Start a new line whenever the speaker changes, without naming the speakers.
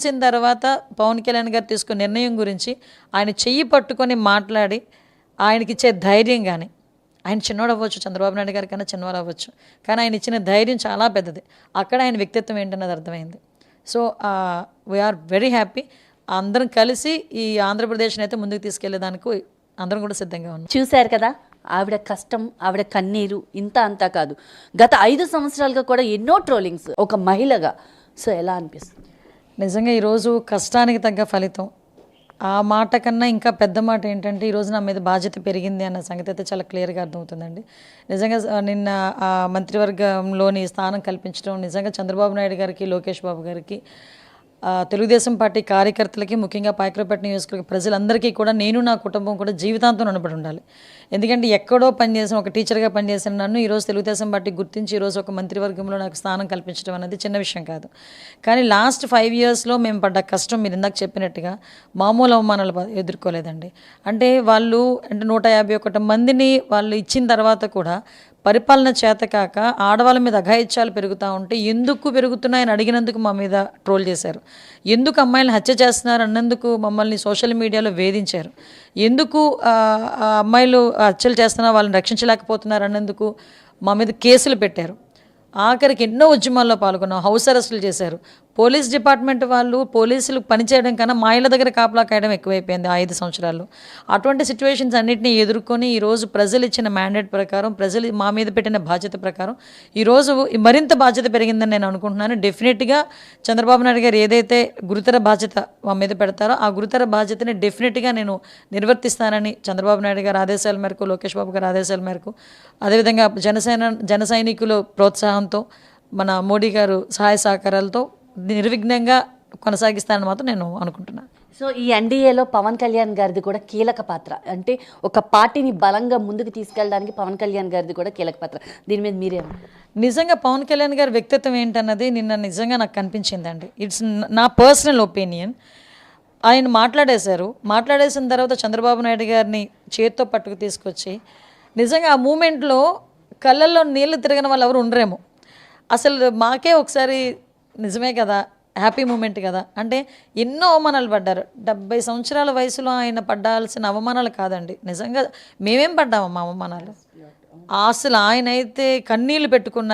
చూసిన తర్వాత పవన్ కళ్యాణ్ గారు తీసుకున్న నిర్ణయం గురించి ఆయన చెయ్యి పట్టుకొని మాట్లాడి ఆయనకిచ్చే ధైర్యం కానీ, ఆయన చిన్నవాడు అవ్వచ్చు, చంద్రబాబు నాయుడు గారి కన్నా చిన్నవాడు అవ్వచ్చు, కానీ ఆయన ఇచ్చిన ధైర్యం చాలా పెద్దది. అక్కడ ఆయన వ్యక్తిత్వం ఏంటన్నది అర్థమైంది. So we are very happy. అందరం కలిసి ఈ ఆంధ్రప్రదేశ్ని అయితే ముందుకు తీసుకెళ్లేదానికి అందరం కూడా సిద్ధంగా ఉన్నాం.
చూశారు కదా, ఆవిడ కష్టం, ఆవిడ కన్నీరు ఇంత అంతా కాదు, గత 5 సంవత్సరాలుగా కూడా ఎన్నో ట్రోలింగ్స్ ఒక మహిళగా. సో ఎలా అనిపిస్తుంది?
నిజంగా ఈరోజు కష్టానికి తగ్గ ఫలితం. ఆ మాట కన్నా ఇంకా పెద్ద మాట ఏంటంటే ఈరోజు నా మీద బాధ్యత పెరిగింది అన్న సంగతి అయితే చాలా క్లియర్గా అర్థమవుతుందండి. నిజంగా నిన్న ఆ మంత్రివర్గంలోని స్థానం కల్పించడం నిజంగా చంద్రబాబు నాయుడు గారికి, లోకేష్ బాబు గారికి, తెలుగుదేశం పార్టీ కార్యకర్తలకి, ముఖ్యంగా పాయకరావుపేట నియోజకవర్గ ప్రజలందరికీ కూడా నేను, నా కుటుంబం కూడా జీవితాంతం రుణపడి ఉండాలి. ఎందుకంటే ఎక్కడో పనిచేసిన ఒక టీచర్గా పనిచేసిన నన్ను ఈరోజు తెలుగుదేశం పార్టీ గుర్తించి ఈరోజు ఒక మంత్రివర్గంలో నాకు స్థానం కల్పించడం అనేది చిన్న విషయం కాదు. కానీ లాస్ట్ 5 ఇయర్స్లో మేము పడ్డ కష్టం మీరు ఇందాక చెప్పినట్టుగా మామూలు అవమానాలు ఎదుర్కోలేదండి. అంటే వాళ్ళు 151 మందిని వాళ్ళు ఇచ్చిన తర్వాత కూడా పరిపాలన చేతకాక ఆడవాళ్ళ మీద అఘాయిత్యాలు పెరుగుతూ ఉంటే ఎందుకు పెరుగుతున్నాయని అడిగినందుకు మా మీద ట్రోల్ చేశారు. ఎందుకు అమ్మాయిలను హత్య చేస్తున్నారు అన్నందుకు మమ్మల్ని సోషల్ మీడియాలో వేధించారు. ఎందుకు అమ్మాయిలు హత్యలు చేస్తున్నా వాళ్ళని రక్షించలేకపోతున్నారు అన్నందుకు మా మీద కేసులు పెట్టారు. ఆఖరికి ఎన్నో ఉద్యమాల్లో పాల్గొన్నాం, హౌస్ అరెస్టులు చేశారు. పోలీస్ డిపార్ట్మెంట్ వాళ్ళు పోలీసులు పనిచేయడం కన్నా మా ఇళ్ళ దగ్గర కాపలా కాయడం ఎక్కువైపోయింది 5 సంవత్సరాల్లో. అటువంటి సిచ్యువేషన్స్ అన్నింటినీ ఎదుర్కొని ఈరోజు ప్రజలు ఇచ్చిన మ్యాండేట్ ప్రకారం, ప్రజలు మా మీద పెట్టిన బాధ్యత ప్రకారం ఈరోజు మరింత బాధ్యత పెరిగిందని నేను అనుకుంటున్నాను. డెఫినెట్గా చంద్రబాబు నాయుడు గారు ఏదైతే గురుతర బాధ్యత మా మీద పెడతారో ఆ గురుతర బాధ్యతని డెఫినెట్గా నేను నిర్వర్తిస్తానని చంద్రబాబు నాయుడు గారు ఆదేశాల మేరకు, లోకేష్ బాబు గారు ఆదేశాల మేరకు, అదేవిధంగా జన సైనికుల ప్రోత్సాహంతో, మన మోడీ గారు సహాయ సహకారాలతో నిర్విఘ్నంగా కొనసాగిస్తానని మాత్రం నేను అనుకుంటున్నాను.
సో ఈ ఎన్డీఏలో పవన్ కళ్యాణ్ గారిది కూడా కీలక పాత్ర, అంటే ఒక పార్టీని బలంగా ముందుకు తీసుకెళ్ళడానికి పవన్ కళ్యాణ్ గారిది కూడా కీలక పాత్ర. దీని మీద మీరేమో?
నిజంగా పవన్ కళ్యాణ్ గారి వ్యక్తిత్వం ఏంటన్నది నిన్న నిజంగా నాకు కనిపించిందండి. ఇట్స్ నా పర్సనల్ ఒపీనియన్. ఆయన మాట్లాడేసిన తర్వాత చంద్రబాబు నాయుడు గారిని చేత్తో పట్టుకు తీసుకొచ్చి నిజంగా ఆ మూమెంట్లో కళ్ళల్లో నీళ్ళు తిరగని వాళ్ళు ఎవరు ఉండరేమో. అసలు మాకే ఒకసారి నిజమే కదా, హ్యాపీ మూమెంట్ కదా. అంటే ఎన్నో అవమానాలు పడ్డారు. 70 సంవత్సరాల వయసులో ఆయన పడ్డాల్సిన అవమానాలు కాదండి, నిజంగా మేమేం పడ్డామమ్మా అవమానాలు. అసలు ఆయన అయితే కన్నీళ్ళు పెట్టుకున్నారు.